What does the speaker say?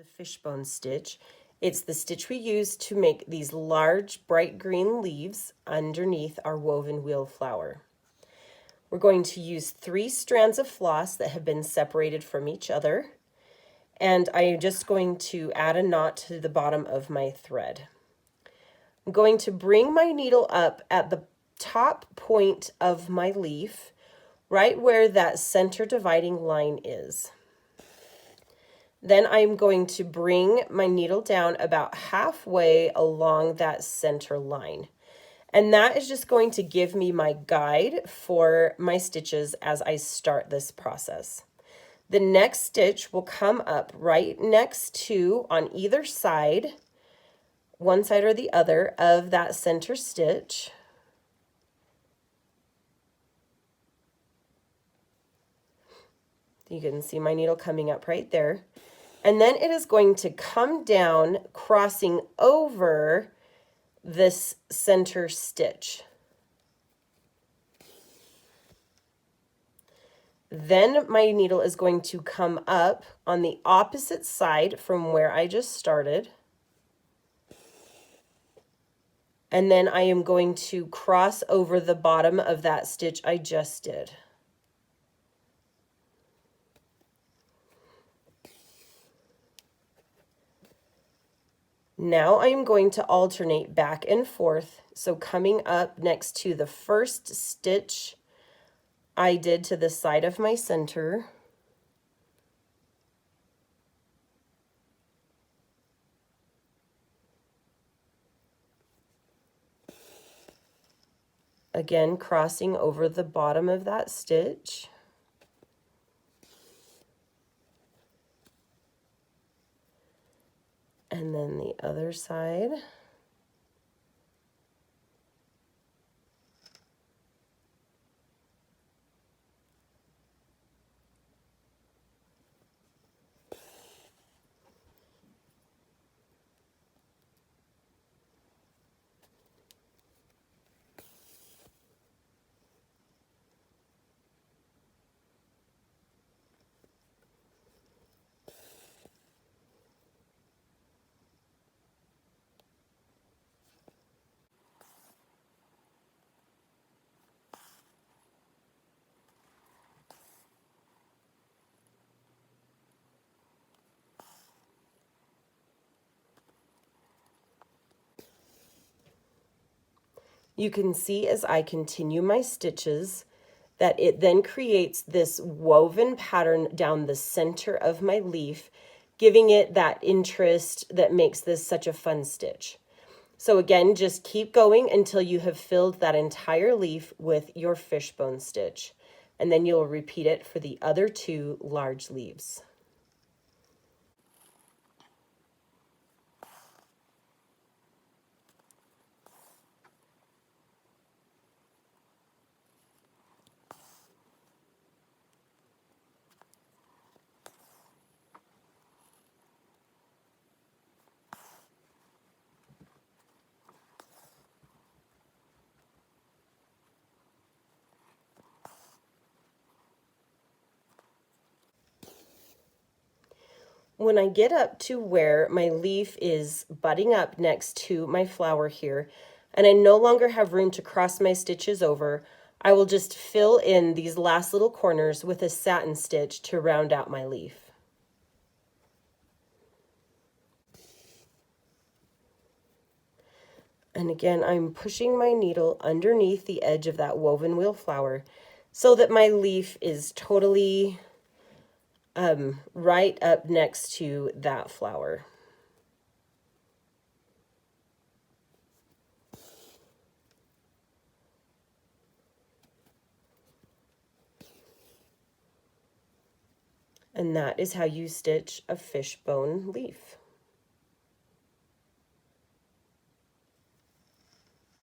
the fishbone stitch. It's the stitch we use to make these large bright green leaves underneath our woven wheel flower. We're going to use 3 strands of floss that have been separated from each other, and I am just going to add a knot to the bottom of my thread. I'm going to bring my needle up at the top point of my leaf, right where that center dividing line is. Then I'm going to bring my needle down about halfway along that center line. And that is just going to give me my guide for my stitches as I start this process. The next stitch will come up right next to, on either side, one side or the other of that center stitch. You can see my needle coming up right there. And then it is going to come down, crossing over this center stitch. Then my needle is going to come up on the opposite side from where I just started. And then I am going to cross over the bottom of that stitch I just did. Now I am going to alternate back and forth. So coming up next to the first stitch I did to the side of my center, again crossing over the bottom of that stitch. And then the other side. You can see as I continue my stitches that it then creates this woven pattern down the center of my leaf, giving it that interest that makes this such a fun stitch. So again, just keep going until you have filled that entire leaf with your fishbone stitch, and then you'll repeat it for the other 2 large leaves. When I get up to where my leaf is butting up next to my flower here, and I no longer have room to cross my stitches over, I will just fill in these last little corners with a satin stitch to round out my leaf. And again, I'm pushing my needle underneath the edge of that woven wheel flower so that my leaf is totally right up next to that flower. And that is how you stitch a fishbone leaf.